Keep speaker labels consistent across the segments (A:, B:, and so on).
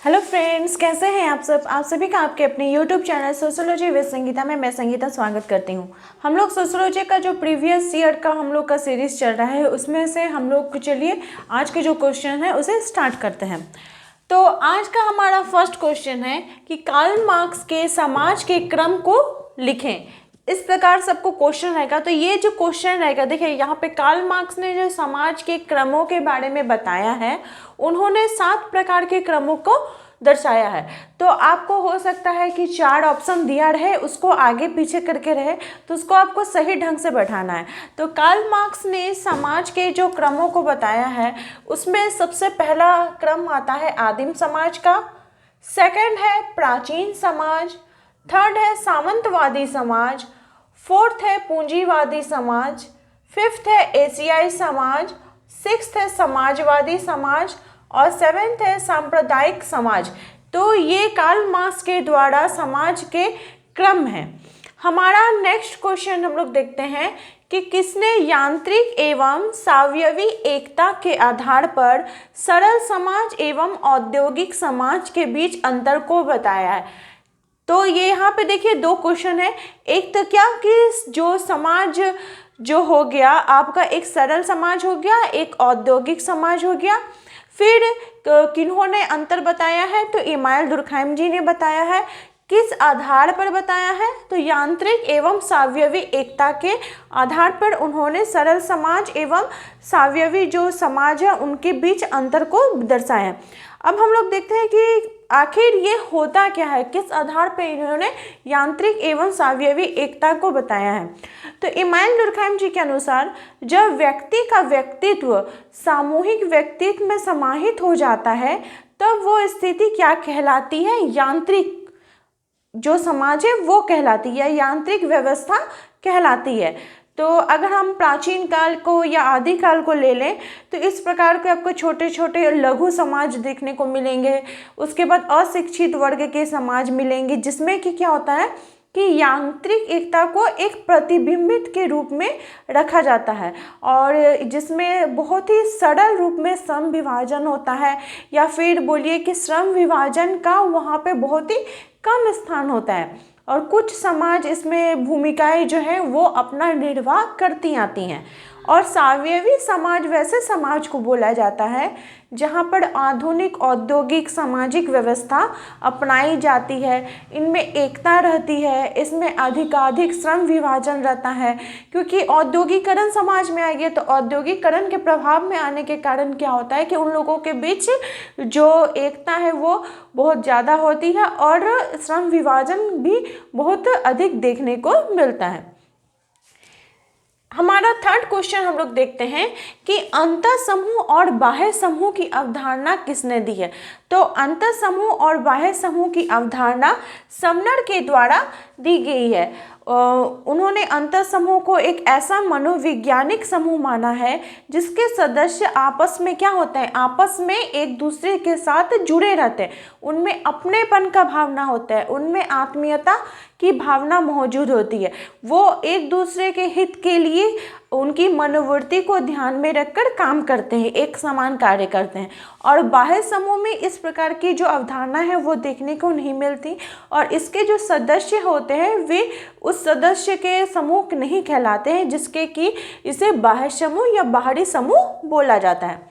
A: Hello friends, कैसे हैं आप सब। आप सभी का आपके अपने YouTube channel sociology with Sangeeta में मैं संगीता स्वागत करती हूं। हम लोग सोशियोलॉजी का जो प्रीवियस ईयर का हम लोग का सीरीज़ चल रहा है उसमें से हम लोग चलिए आज के जो क्वेश्चन है उसे स्टार्ट करते हैं। तो आज का हमारा फर्स्ट क्वेश्चन है कि कार्ल मार्क्स के समाज के क्रम को लिखें। इस प्रकार सबको क्वेश्चन रहेगा। तो ये जो क्वेश्चन रहेगा, देखिए यहाँ पे कार्ल मार्क्स ने जो समाज के क्रमों के बारे में बताया है, उन्होंने 7 प्रकार के क्रमों को दर्शाया है। तो आपको हो सकता है कि 4 ऑप्शन दिया रहे, उसको आगे पीछे करके रहे, तो उसको आपको सही ढंग से बैठाना है। तो कार्ल मार्क्स ने समाज के जो क्रमों को बताया है उसमें सबसे पहला क्रम आता है आदिम समाज का, सेकंड है प्राचीन समाज, थर्ड है सामंतवादी समाज, फोर्थ है पूंजीवादी समाज, फिफ्थ है एशियाई समाज, सिक्स्थ है समाजवादी समाज और सेवेंथ है सांप्रदायिक समाज। तो ये कार्ल मार्क्स के द्वारा समाज के क्रम है। हमारा नेक्स्ट क्वेश्चन हम लोग देखते हैं कि किसने यांत्रिक एवं सावयवी एकता के आधार पर सरल समाज एवं औद्योगिक समाज के बीच अंतर को बताया है। तो ये यहाँ पे देखिए 2 क्वेश्चन है। एक तो क्या कि जो समाज जो हो गया आपका, एक सरल समाज हो गया, एक औद्योगिक समाज हो गया। फिर किन्होंने अंतर बताया है, तो इमानुएल दुर्खैम जी ने बताया है। किस आधार पर बताया है, तो यांत्रिक एवं सावयवी एकता के आधार पर उन्होंने सरल समाज एवं सावयवी जो समाज है उनके बीच अंतर को दर्शाया है। अब हम लोग देखते हैं कि आखिर ये होता क्या है, किस आधार पर इन्होंने यांत्रिक एवं सावयवी एकता को बताया है। तो इमानुएल दुर्खैम जी के अनुसार जब व्यक्ति का व्यक्तित्व सामूहिक व्यक्तित्व में समाहित हो जाता है तब वो स्थिति क्या कहलाती है, यांत्रिक जो समाज है वो कहलाती है, यांत्रिक व्यवस्था कहलाती है। तो अगर हम प्राचीन काल को या आदि काल को ले लें तो इस प्रकार के आपको छोटे छोटे लघु समाज देखने को मिलेंगे। उसके बाद अशिक्षित वर्ग के समाज मिलेंगे जिसमें कि क्या होता है कि यांत्रिक एकता को एक प्रतिबिंबित के रूप में रखा जाता है और जिसमें बहुत ही सरल रूप में श्रम विभाजन होता है, या फिर बोलिए कि श्रम विभाजन का वहाँ पे बहुत ही कम स्थान होता है और कुछ समाज इसमें भूमिकाएं जो है वो अपना निर्वाह करती आती हैं। और सावयवी समाज वैसे समाज को बोला जाता है जहाँ पर आधुनिक औद्योगिक सामाजिक व्यवस्था अपनाई जाती है, इनमें एकता रहती है, इसमें अधिकाधिक श्रम विभाजन रहता है। क्योंकि औद्योगिकरण समाज में आ गया तो औद्योगिकरण के प्रभाव में आने के कारण क्या होता है कि उन लोगों के बीच जो एकता है वो बहुत ज़्यादा होती है और श्रम विभाजन भी बहुत अधिक देखने को मिलता है। हमारा थर्ड क्वेश्चन हम लोग देखते हैं कि अंतः समूह और बाह्य समूह की अवधारणा किसने दी है। तो अंतः समूह और बाह्य समूह की अवधारणा समनर के द्वारा दी गई है। उन्होंने अंतः समूह को एक ऐसा मनोवैज्ञानिक समूह माना है जिसके सदस्य आपस में क्या होता है, आपस में एक दूसरे के साथ जुड़े रहते हैं, उनमें अपनेपन का भावना होता है, उनमें आत्मीयता की भावना मौजूद होती है, वो एक दूसरे के हित के लिए उनकी मनोवृत्ति को ध्यान में रखकर काम करते हैं, एक समान कार्य करते हैं। और बाह्य समूह में इस प्रकार की जो अवधारणा है वो देखने को नहीं मिलती और इसके जो सदस्य होते हैं वे उस सदस्य के समूह नहीं कहलाते हैं, जिसके कि इसे बाह्य समूह या बाहरी समूह बोला जाता है।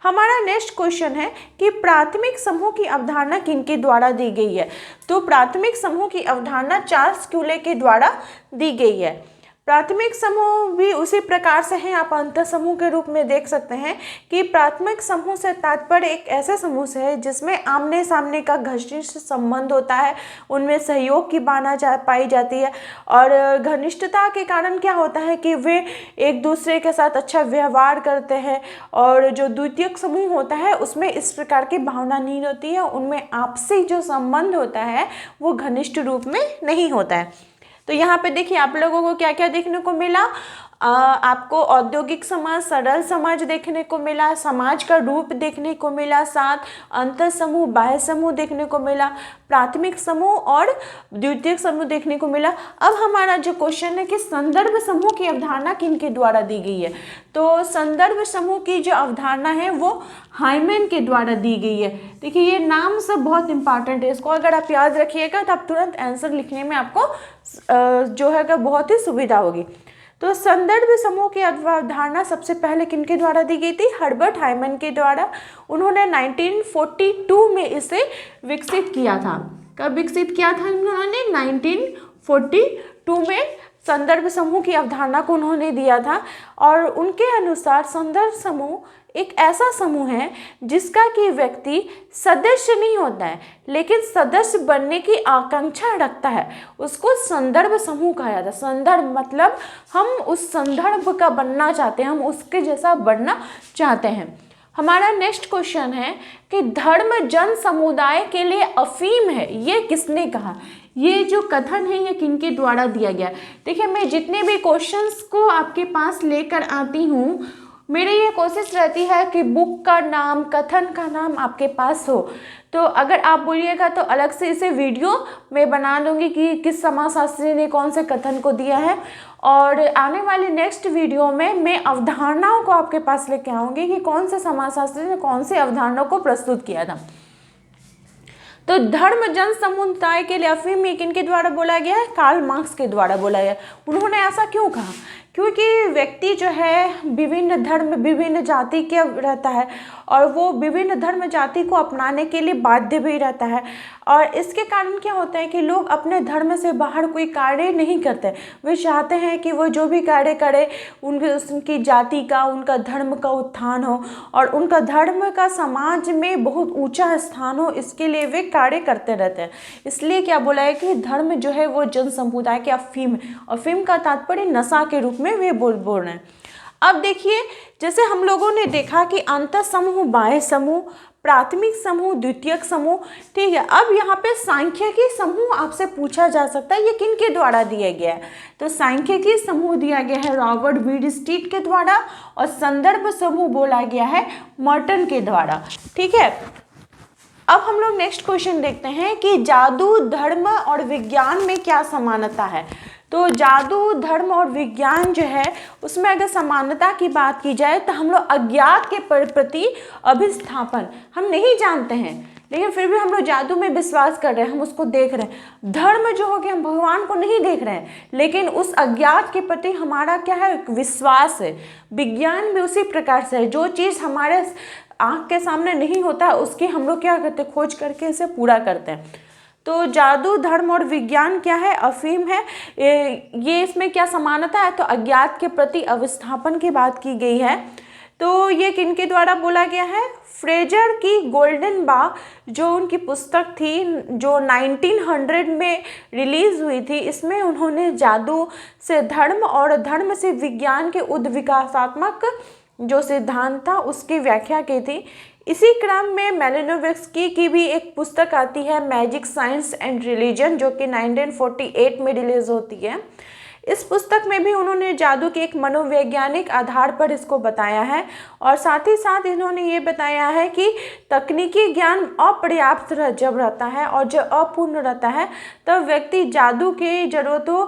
A: हमारा नेक्स्ट क्वेश्चन है कि प्राथमिक समूह की अवधारणा किनके द्वारा दी गई है। तो प्राथमिक समूह की अवधारणा चार्ल्स क्यूले के द्वारा दी गई है। प्राथमिक समूह भी उसी प्रकार से हैं, आप अंतः समूह के रूप में देख सकते हैं कि प्राथमिक समूह से तात्पर्य एक ऐसे समूह से है जिसमें आमने सामने का घनिष्ठ संबंध होता है, उनमें सहयोग की भावना पाई जाती है और घनिष्ठता के कारण क्या होता है कि वे एक दूसरे के साथ अच्छा व्यवहार करते हैं। और जो द्वितीयक समूह होता है उसमें इस प्रकार की भावना नहीं होती है, उनमें आपसी जो संबंध होता है वो घनिष्ठ रूप में नहीं होता है। तो यहाँ पे देखिए आप लोगों को क्या क्या देखने को मिला, आपको औद्योगिक समाज, सरल समाज देखने को मिला, समाज का रूप देखने को मिला, साथ अंतर समूह, बाह्य समूह देखने को मिला, प्राथमिक समूह और द्वितीयक समूह देखने को मिला। अब हमारा जो क्वेश्चन है कि संदर्भ समूह की अवधारणा किनके द्वारा दी गई है, तो संदर्भ समूह की जो अवधारणा है वो हाइमन के द्वारा दी गई है। देखिए ये नाम सब बहुत इंपॉर्टेंट है, इसको अगर आप याद रखिएगा तो आप तुरंत आंसर लिखने में आपको जो है बहुत ही सुविधा होगी। तो संदर्भ समूह की अवधारणा सबसे पहले किनके द्वारा दी गई थी, हर्बर्ट हाइमन के द्वारा। उन्होंने 1942 में इसे विकसित किया था। कब विकसित किया था उन्होंने, 1942 में संदर्भ समूह की अवधारणा को उन्होंने दिया था। और उनके अनुसार संदर्भ समूह एक ऐसा समूह है जिसका कि व्यक्ति सदस्य नहीं होता है लेकिन सदस्य बनने की आकांक्षा रखता है, उसको संदर्भ समूह कहा जाता है। संदर्भ मतलब हम उस संदर्भ का बनना चाहते हैं, हम उसके जैसा बनना चाहते हैं। हमारा नेक्स्ट क्वेश्चन है कि धर्म जन समुदाय के लिए अफीम है, ये किसने कहा। ये जो कथन है ये किनके द्वारा दिया गया। देखिए मैं जितने भी क्वेश्चंस को आपके पास लेकर आती हूँ, मेरी ये कोशिश रहती है कि बुक का नाम, कथन का नाम आपके पास हो। तो अगर आप बोलिएगा तो अलग से इसे वीडियो मैं बना दूंगी कि किस समाजशास्त्री ने कौन से कथन को दिया है। और आने वाले नेक्स्ट वीडियो में मैं अवधारणाओं को आपके पास लेके आऊँगी कि कौन से समाजशास्त्री ने कौन से अवधारणाओं को प्रस्तुत किया था। तो धर्म जन समुदाय के लिए अफीम किनके द्वारा बोला गया है, कार्ल मार्क्स के द्वारा बोला गया। उन्होंने ऐसा क्यों कहा, क्योंकि व्यक्ति जो है विभिन्न धर्म, विभिन्न जाति के रहता है और वो विभिन्न धर्म जाति को अपनाने के लिए बाध्य भी रहता है। और इसके कारण क्या होता है कि लोग अपने धर्म से बाहर कोई कार्य नहीं करते। वे चाहते हैं कि वो जो भी कार्य करे उनकी जाति का, उनका धर्म का उत्थान हो और उनका धर्म का समाज में बहुत ऊंचा स्थान हो, इसके लिए वे कार्य करते रहते हैं। इसलिए क्या बोला है कि धर्म जो है वो जन समुदाय के अफीम है। अफीम का तात्पर्य नशा के रूप में वे बोल रहे हैं। अब देखिए जैसे हम लोगों ने देखा कि अंतर समूह, बाह्य समूह, प्राथमिक समूह, द्वितीयक समूह, ठीक है। अब यहाँ पे सांख्यिकी समूह आपसे पूछा जा सकता है, ये किनके द्वारा दिया गया है। तो सांख्यिकी समूह दिया गया है रॉबर्ट बीडस्टीट के द्वारा और संदर्भ समूह बोला गया है मर्टन के द्वारा, ठीक है। अब हम लोग नेक्स्ट क्वेश्चन देखते हैं कि जादू, धर्म और विज्ञान में क्या समानता है। तो जादू, धर्म और विज्ञान जो है उसमें अगर समानता की बात की जाए तो हम लोग अज्ञात के प्रति अभिस्थापन हम नहीं जानते हैं, लेकिन फिर भी हम लोग जादू में विश्वास कर रहे हैं, हम उसको देख रहे हैं। धर्म जो हो गया, हम भगवान को नहीं देख रहे हैं लेकिन उस अज्ञात के प्रति हमारा क्या है, विश्वास है। विज्ञान भी उसी प्रकार से है, जो चीज़ हमारे आँख के सामने नहीं होता उसकी हम लोग क्या करते हैं, खोज करके इसे पूरा करते हैं। तो जादू, धर्म और विज्ञान क्या है, अफीम है। ये इसमें क्या समानता है, तो अज्ञात के प्रति अविस्थापन की बात की गई है। तो ये किनके द्वारा बोला गया है, फ्रेजर की गोल्डन बा जो उनकी पुस्तक थी जो 1900 में रिलीज हुई थी, इसमें उन्होंने जादू से धर्म और धर्म से विज्ञान के उद्विकासात्मक जो सिद्धांत था उसकी व्याख्या की थी। इसी क्रम में मेलिनोव्स्की की भी एक पुस्तक आती है मैजिक, साइंस एंड रिलीजन, जो कि 1948 में रिलीज होती है। इस पुस्तक में भी उन्होंने जादू के एक मनोवैज्ञानिक आधार पर इसको बताया है और साथ ही साथ इन्होंने ये बताया है कि तकनीकी ज्ञान अपर्याप्त जब रहता है और जब अपूर्ण रहता है तब व्यक्ति जादू की ज़रूरतों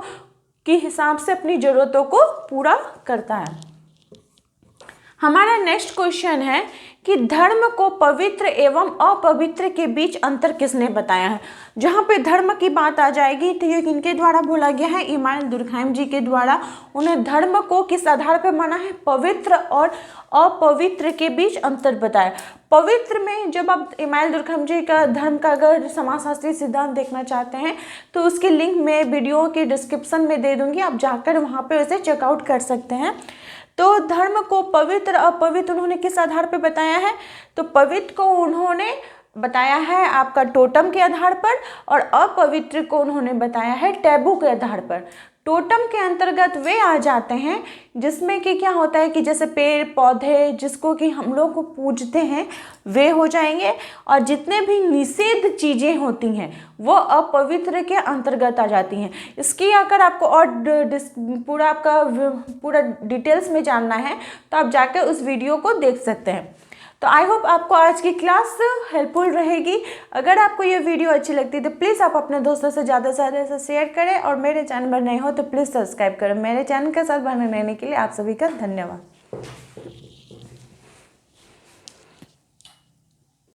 A: के हिसाब से अपनी ज़रूरतों को पूरा करता है। हमारा नेक्स्ट क्वेश्चन है कि धर्म को पवित्र एवं अपवित्र के बीच अंतर किसने बताया है। जहाँ पे धर्म की बात आ जाएगी तो ये किनके द्वारा बोला गया है, इमानुएल दुर्कheim जी के द्वारा। उन्हें धर्म को किस आधार पर माना है, पवित्र और अपवित्र के बीच अंतर बताया। पवित्र में जब आप इमानुएल दुर्कheim जी का धर्म का अगर समाजशास्त्री सिद्धांत देखना चाहते हैं तो उसकी लिंक मैं वीडियो के डिस्क्रिप्शन में दे दूँगी, आप जाकर वहाँ पर उसे चेकआउट कर सकते हैं। तो धर्म को पवित्र अपवित्र उन्होंने किस आधार पर बताया है, तो पवित्र को उन्होंने बताया है आपका टोटम के आधार पर और अपवित्र को उन्होंने बताया है टैबू के आधार पर। टोटम के अंतर्गत वे आ जाते हैं जिसमें कि क्या होता है कि जैसे पेड़ पौधे जिसको कि हम लोग को पूजते हैं वे हो जाएंगे, और जितने भी निषिद्ध चीज़ें होती हैं वो अपवित्र के अंतर्गत आ जाती हैं। इसकी अगर आपको और पूरा डिटेल्स में जानना है तो आप जाकर उस वीडियो को देख सकते हैं। तो आई होप आपको आज की क्लास हेल्पफुल रहेगी। अगर आपको ये वीडियो अच्छी लगती है तो प्लीज़ आप अपने दोस्तों से ज़्यादा से ज़्यादा इसे शेयर करें, और मेरे चैनल पर नए हो तो प्लीज़ सब्सक्राइब करें। मेरे चैनल के साथ बने रहने के लिए आप सभी का धन्यवाद।